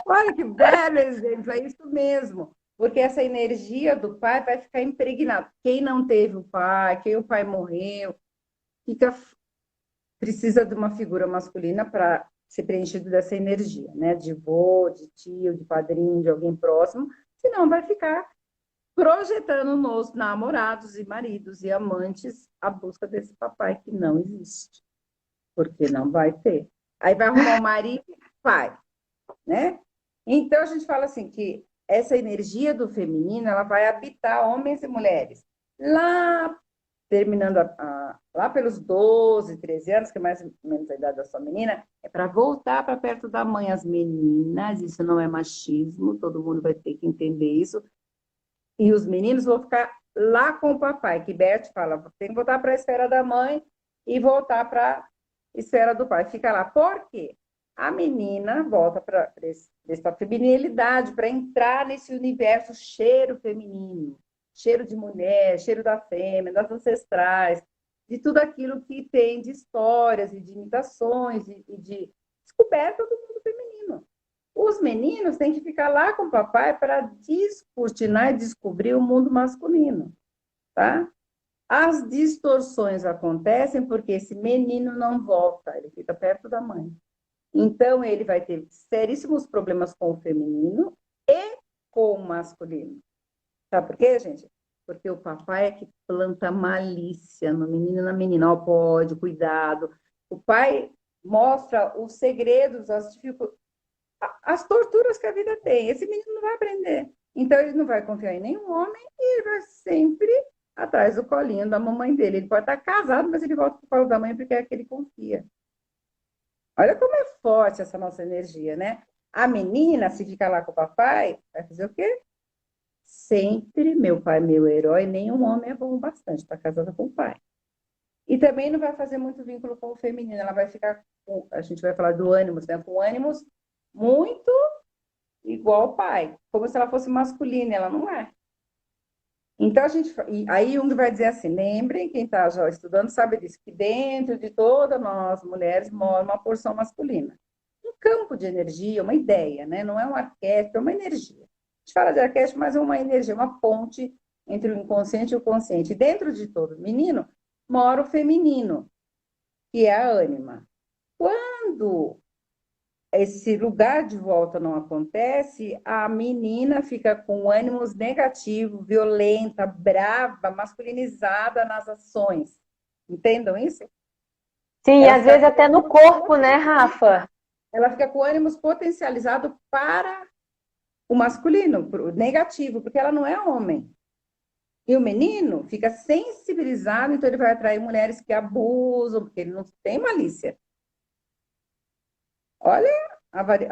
Olha que belo exemplo, é isso mesmo. Porque essa energia do pai vai ficar impregnada. Quem não teve o pai, quem o pai morreu, fica, precisa de uma figura masculina para ser preenchido dessa energia, né? De vô, de tio, de padrinho, de alguém próximo, senão vai ficar projetando nos namorados e maridos e amantes a busca desse papai que não existe, porque não vai ter. Aí vai arrumar um marido e vai, né? Então a gente fala assim que essa energia do feminino, ela vai habitar homens e mulheres. Lá, terminando lá pelos 12, 13 anos, que é mais ou menos a idade da sua menina, é para voltar para perto da mãe. As meninas, isso não é machismo, todo mundo vai ter que entender isso. E os meninos vão ficar lá com o papai, que Bert fala, tem que voltar para a esfera da mãe e voltar para a esfera do pai. Fica lá. Por quê? A menina volta para essa feminilidade, para entrar nesse universo cheiro feminino, cheiro de mulher, cheiro da fêmea, das ancestrais, de tudo aquilo que tem de histórias e de imitações e de descoberta do mundo feminino. Os meninos têm que ficar lá com o papai para descortinar e descobrir o mundo masculino, tá? As distorções acontecem porque esse menino não volta, ele fica perto da mãe. Então, ele vai ter seríssimos problemas com o feminino e com o masculino. Sabe por quê, gente? Porque o papai é que planta malícia no menino e na menina. Ó, pode, cuidado. O pai mostra os segredos, as dificuldades, as torturas que a vida tem. Esse menino não vai aprender. Então, ele não vai confiar em nenhum homem e ele vai sempre atrás do colinho da mamãe dele. Ele pode estar casado, mas ele volta para o colo da mãe porque é que ele confia. Olha como é forte essa nossa energia, né? A menina, se ficar lá com o papai, vai fazer o quê? Sempre meu pai, meu herói, nenhum homem é bom o bastante, está casada com o pai. E também não vai fazer muito vínculo com o feminino, ela vai ficar, a gente vai falar do ânimos, né? Com ânimos muito igual ao pai, como se ela fosse masculina, ela não é. Então, aí Jung vai dizer assim, lembrem, quem está já estudando sabe disso, que dentro de todas nós, mulheres, mora uma porção masculina. Um campo de energia, uma ideia, né? Não é um arquétipo, é uma energia. A gente fala de arquétipo, mas é uma energia, uma ponte entre o inconsciente e o consciente. E dentro de todo menino, mora o feminino, que é a ânima. Quando esse lugar de volta não acontece, a menina fica com ânimos negativo, violenta, brava, masculinizada nas ações. Entendam isso? Sim, e às vezes até no corpo, né, Rafa? Ela fica com ânimos potencializado para o masculino, pro negativo, porque ela não é homem. E o menino fica sensibilizado, então ele vai atrair mulheres que abusam, porque ele não tem malícia. Olha,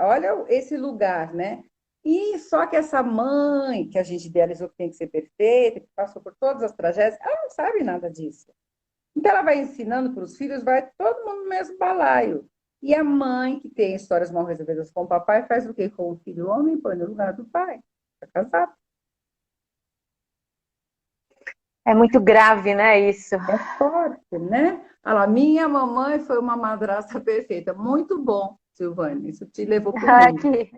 olha esse lugar, né? E só que essa mãe, que a gente idealizou que tem que ser perfeita, que passou por todas as tragédias, ela não sabe nada disso. Então ela vai ensinando para os filhos, vai todo mundo no mesmo balaio. E a mãe, que tem histórias mal resolvidas com o papai, faz o quê com o filho homem? Põe no lugar do pai. Está casado. É muito grave, né, isso? É forte, né? Olha lá, minha mamãe foi uma madrasta perfeita. Muito bom, Silvane. Isso te levou para o mundo. Aqui.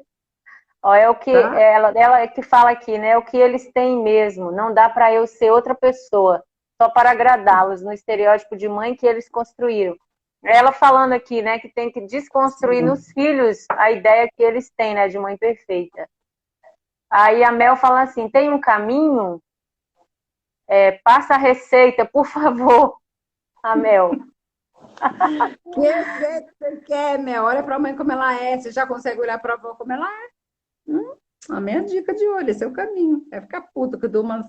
Ó, é o que Tá? ela é que fala aqui, né? É o que eles têm mesmo. Não dá para eu ser outra pessoa só para agradá-los no estereótipo de mãe que eles construíram. Ela falando aqui, né, que tem que desconstruir Sim. nos filhos a ideia que eles têm, né, de mãe perfeita. Aí a Mel fala assim: tem um caminho? Passa a receita, por favor, a Mel. Que receita você quer, Mel? Olha para a mãe como ela é. Você já consegue olhar para a avó como ela é? A minha dica de olho, esse é o caminho. É ficar puta, que eu dou umas.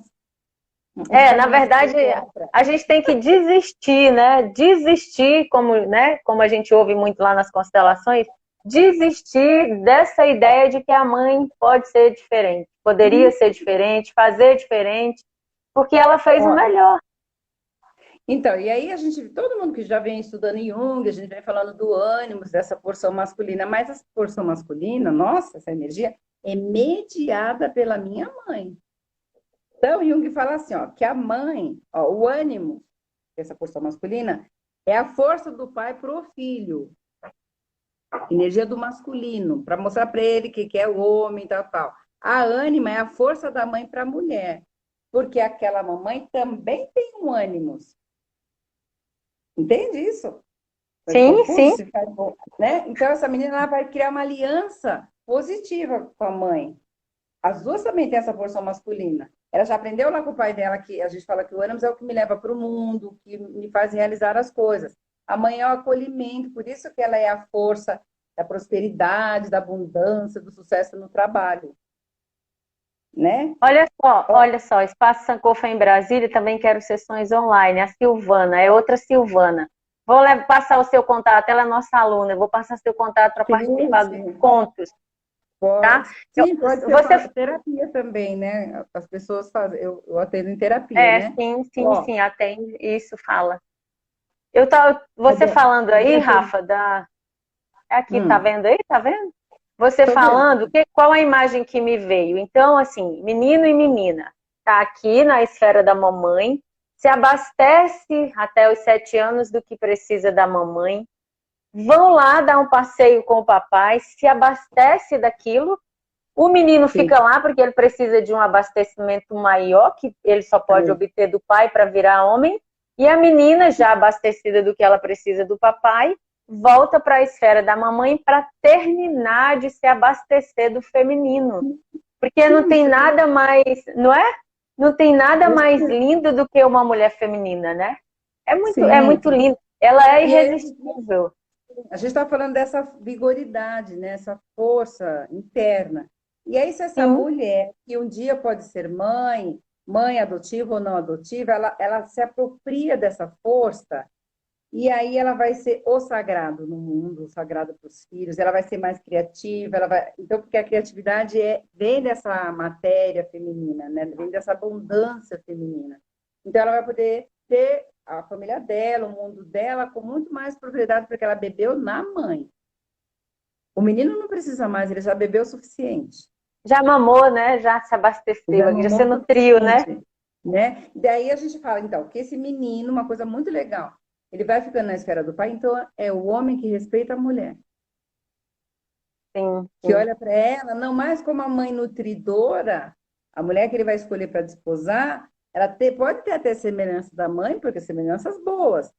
Na verdade, a gente tem que desistir, né? Desistir, né? Como a gente ouve muito lá nas constelações, desistir dessa ideia de que a mãe pode ser diferente, poderia ser diferente, fazer diferente, porque ela fez o melhor. Então, e aí todo mundo que já vem estudando Jung, a gente vem falando do ânimos, dessa porção masculina, mas essa porção masculina, nossa, essa energia é mediada pela minha mãe. Então, Jung fala assim, ó, que a mãe, ó, o ânimo, essa porção masculina, é a força do pai para o filho. Energia do masculino, para mostrar para ele que é o homem, tal, tal. A ânima é a força da mãe para a mulher, porque aquela mamãe também tem um ânimos. Entende isso? Faz Sim, confuso, sim. se faz, né? Então, essa menina ela vai criar uma aliança positiva com a mãe. As duas também têm essa porção masculina. Ela já aprendeu lá com o pai dela que a gente fala que o ânimo é o que me leva para o mundo, que me faz realizar as coisas. A mãe é o acolhimento, por isso que ela é a força da prosperidade, da abundância, do sucesso no trabalho, né? Olha só, Espaço Sankofa em Brasília, também quero sessões online. A Silvana, é outra Silvana. Passar o seu contato, ela é nossa aluna, eu vou passar seu contato para Sim, participar dos sim. contos, tá? Pode, Eu- sim, pode ser você, terapia também, né? As pessoas fazem, eu atendo em terapia, né? sim, sim, Ó, sim, atende, isso, fala. a Você falando a aí, minha Rafa, aqui, tá hum, vendo aí? Tá vendo? Você tô vendo. falando, qual a imagem que me veio? Então, assim, menino e menina, tá aqui na esfera da mamãe, se abastece até os 7 anos do que precisa da mamãe, vão lá dar um passeio com o papai, se abastece daquilo, o menino Sim, fica lá porque ele precisa de um abastecimento maior, que ele só pode é, obter do pai para virar homem, e a menina, já abastecida do que ela precisa do papai, volta para a esfera da mamãe para terminar de se abastecer do feminino. Porque não sim, tem isso é nada mais, não é? Não tem nada isso mais mesmo. lindo do que uma mulher feminina, né? É Sim, muito lindo. Ela é e aí irresistível. a gente está falando dessa vigoridade, né? Essa força interna. E aí, se essa Sim, mulher, que um dia pode ser mãe, mãe adotiva ou não adotiva, ela se apropria dessa força e aí ela vai ser o sagrado no mundo, o sagrado para os filhos, ela vai ser mais criativa, ela vai... Então, porque a criatividade vem dessa matéria feminina, né? Vem dessa abundância feminina. Então, ela vai poder ter a família dela, o mundo dela, com muito mais propriedade, porque ela bebeu na mãe. O menino não precisa mais, ele já bebeu o suficiente. já mamou, né? Já se Já abasteceu, já se mamou o nutriu, né? suficiente, né? Daí a gente fala, então, que esse menino, uma coisa muito legal, ele vai ficando na esfera do pai, então é o homem que respeita a mulher, Sim, que sim. olha para ela, não mais como a mãe nutridora, a mulher que ele vai escolher para desposar, pode ter até semelhança da mãe, porque semelhanças boas,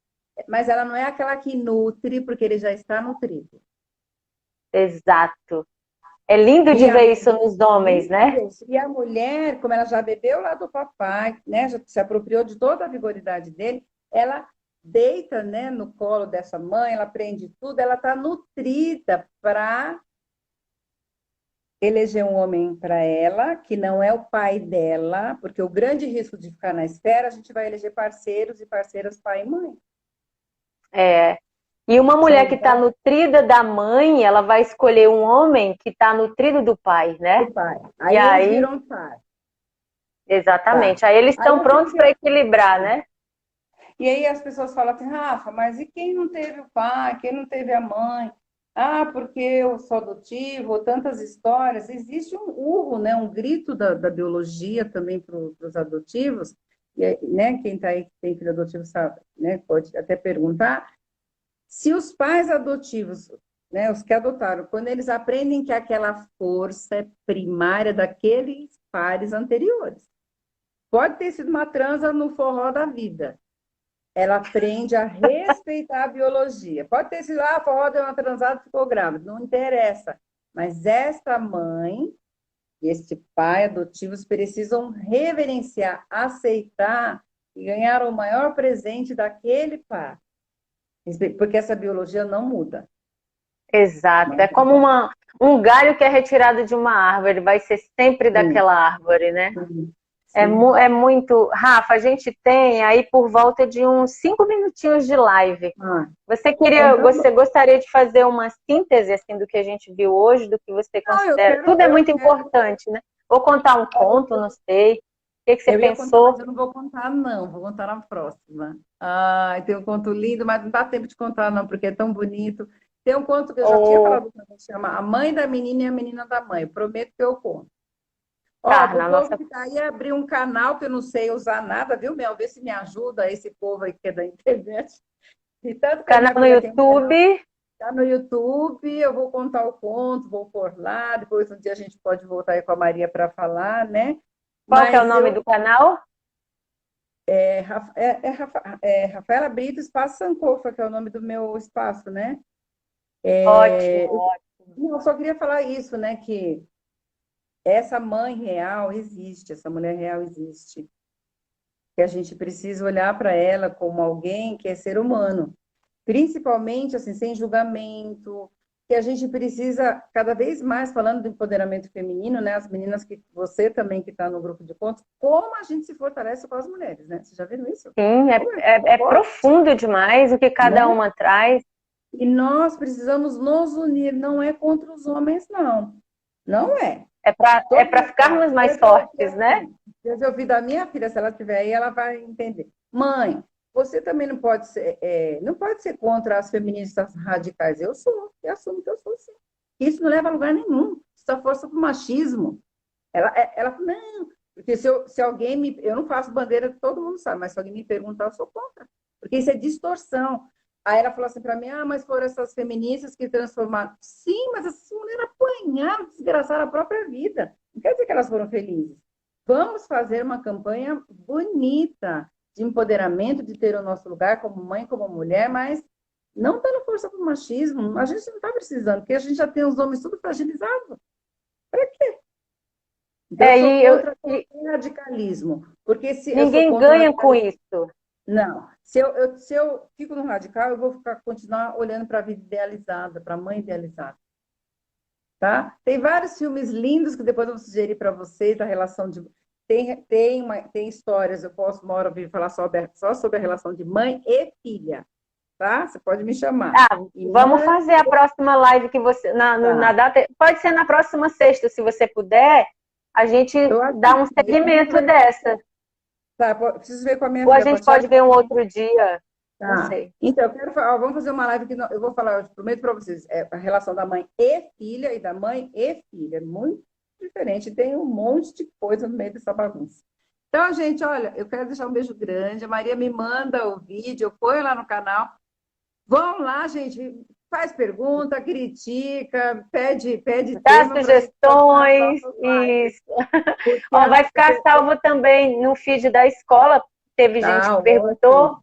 mas ela não é aquela que nutre, porque ele já está nutrido. Exato. É lindo E de a ver isso nos homens, né? E a mulher, como ela já bebeu lá do papai, né, já se apropriou de toda a vigoridade dele, ela deita, né, no colo dessa mãe, ela aprende tudo, ela está nutrida para eleger um homem para ela, que não é o pai dela, porque o grande risco de ficar na esfera, a gente vai eleger parceiros e parceiras pai e mãe. É. E uma São mulher os que está bons nutrida da mãe, ela vai escolher um homem que está nutrido do pai, né? do pai. E Aí eles aí, viram par. Par. exatamente, aí eles Aí estão eu prontos para equilibrar, né? E aí as pessoas falam assim, Rafa, mas e quem não teve o pai, quem não teve a mãe? Ah, porque eu sou adotivo, tantas histórias. Existe um urro, né, um grito da biologia também para os adotivos, e, né, quem está aí que tem filho adotivo sabe, né, pode até perguntar, se os pais adotivos, né, os que adotaram, quando eles aprendem que aquela força é primária daqueles pares anteriores. Pode ter sido uma transa no forró da vida, ela aprende a respeitar a biologia. Pode ter sido, ah, a forró deu uma transada e ficou grávida. Não interessa. Mas esta mãe e este pai adotivos precisam reverenciar, aceitar e ganhar o maior presente daquele pai. Porque essa biologia não muda. Exato. Não É como muda. um galho que é retirado de uma árvore, vai ser sempre Sim, daquela árvore, né? sim, É, sim. é muito. Rafa, a gente tem aí por volta de uns 5 minutinhos de live. Ah, Você então, gostaria de fazer uma síntese assim do que a gente viu hoje, do que você não, considera? Tudo é muito quero, importante, né? Vou contar um conto, não sei. O que você eu ia contar, mas pensou? eu não vou contar, não. Vou contar na próxima. Ai, tem um conto lindo, mas não dá tempo de contar, não, porque é tão bonito. Tem um conto que eu já tinha Ou falado, que chama A Mãe da Menina e a Menina da Mãe. Eu prometo que eu conto. Ó, tá para o na povo nossa que está aí, abrir um canal que eu não sei usar nada, viu, Mel? Vê se me ajuda esse povo aí que é da internet. E tanto que a canal minha no filha tem um canal, YouTube. tá no YouTube, eu vou contar o conto, vou pôr lá, depois um dia a gente pode voltar aí com a Maria para falar, né? Qual que é o Mas nome eu do canal? Rafaela Brito, Espaço Sankofa, que é o nome do meu espaço, né? Ótimo, ótimo. Eu só queria falar isso, né? Que essa mãe real existe, essa mulher real existe. Que a gente precisa olhar para ela como alguém que é ser humano. Principalmente, assim, sem julgamento, que a gente precisa, cada vez mais, falando do empoderamento feminino, né? As meninas que você também que está no grupo de contos, como a gente se fortalece com as mulheres, né? Vocês já viram isso? Sim, Como é profundo demais o que cada né? uma traz. E nós precisamos nos unir, não é contra os homens, não. Não é. É para ficarmos mais fortes, né? Eu ouvi da minha filha, se ela estiver aí, ela vai entender. Mãe, você também não pode ser contra as feministas radicais. Eu sou, eu assumo que eu sou sim. Isso não leva a lugar nenhum. Isso é força para o machismo. Ela falou, não, porque se alguém me. Eu não faço bandeira, todo mundo sabe, mas se alguém me perguntar, eu sou contra. Porque isso é distorção. Aí ela falou assim para mim, mas foram essas feministas que transformaram. Sim, mas essas mulheres apanharam, desgraçaram a própria vida. Não quer dizer que elas foram felizes. Vamos fazer uma campanha bonita de empoderamento, de ter o nosso lugar como mãe, como mulher, mas não dando força para o machismo. A gente não está precisando, porque a gente já tem os homens tudo fragilizados. Para quê? Então, eu sou contra qualquer radicalismo. Porque se eu sou ninguém contra o ganha com radicalismo, isso. não. Se eu fico no radical, eu vou continuar olhando para a vida idealizada, para a mãe idealizada. Tá? Tem vários filmes lindos que depois eu vou sugerir para vocês, a relação de. Tem histórias, eu posso uma hora vir falar só sobre a relação de mãe e filha. Tá? Você pode me chamar. Vamos fazer a próxima live que você. Na data. Pode ser na próxima sexta, se você puder, a gente dá um segmento dessa. Tá, preciso ver com a minha Ou filha. A gente pode ver um outro dia. Tá. Não sei. Então, eu quero falar, vamos fazer uma live que eu vou falar, eu prometo para vocês, a relação da mãe e filha e da mãe e filha. É muito diferente, tem um monte de coisa no meio dessa bagunça. Então, gente, olha, eu quero deixar um beijo grande. A Maria me manda o vídeo, eu ponho lá no canal. Vão lá, gente, faz pergunta, critica, pede Dá sugestões, isso. Ó, vai ficar salvo também no feed da escola. Teve gente que perguntou.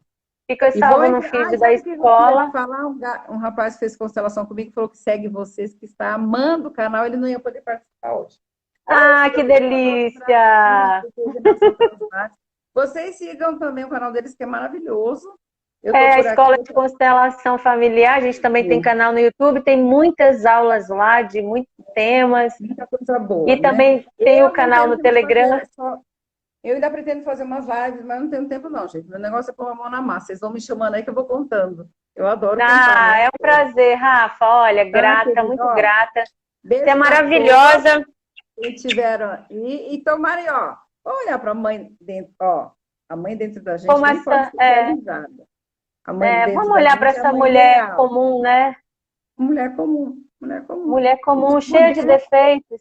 Fica salvo no feed da escola. Falar um rapaz que fez constelação comigo, falou que segue vocês, que está amando o canal, ele não ia poder participar hoje. Que delícia! Vocês sigam também o canal deles, que é maravilhoso. A Escola de Constelação Familiar, a gente também tem canal no YouTube, tem muitas aulas lá de muitos temas. Muita coisa boa. E também tem o canal no Telegram. Eu ainda pretendo fazer umas lives, mas não tenho tempo não, gente. Meu negócio é pôr a mão na massa. Vocês vão me chamando aí que eu vou contando. Eu adoro contar. Né? É um prazer, Rafa. Olha, grata, muito grata. Você é maravilhosa. Que tiveram. E tomarem, ó. Olha para a mãe dentro, ó. A mãe dentro da gente como essa, pode ser realizada. Vamos olhar para essa mulher real. Comum, né? Mulher comum. Mulher comum. Mulher comum, cheia de defeitos.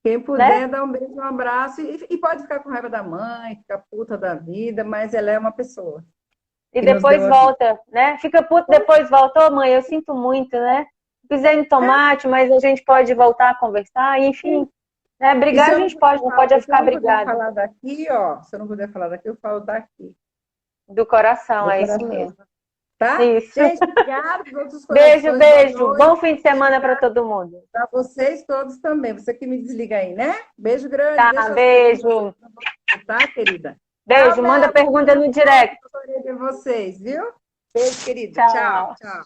Quem puder, dá um beijo, um abraço. E pode ficar com raiva da mãe, ficar puta da vida, mas ela é uma pessoa. E depois volta, né? Fica puta, depois volta. Ô, mãe, eu sinto muito, né? Pisei no tomate, mas a gente pode voltar a conversar, enfim. Né? Brigar a gente pode, não pode ficar brigado. Se eu não puder falar daqui, ó. Se eu não puder falar daqui, eu falo daqui. Do coração, é isso mesmo. Tá? Isso. Gente, obrigada. Beijo, beijo. Bom fim de semana para todo mundo. Para vocês todos também. Você que me desliga aí, né? Beijo grande. Tá, beijo. Tá, querida? Beijo, manda pergunta no direct. Eu de vocês, viu? Beijo, querida. Tchau. Tchau.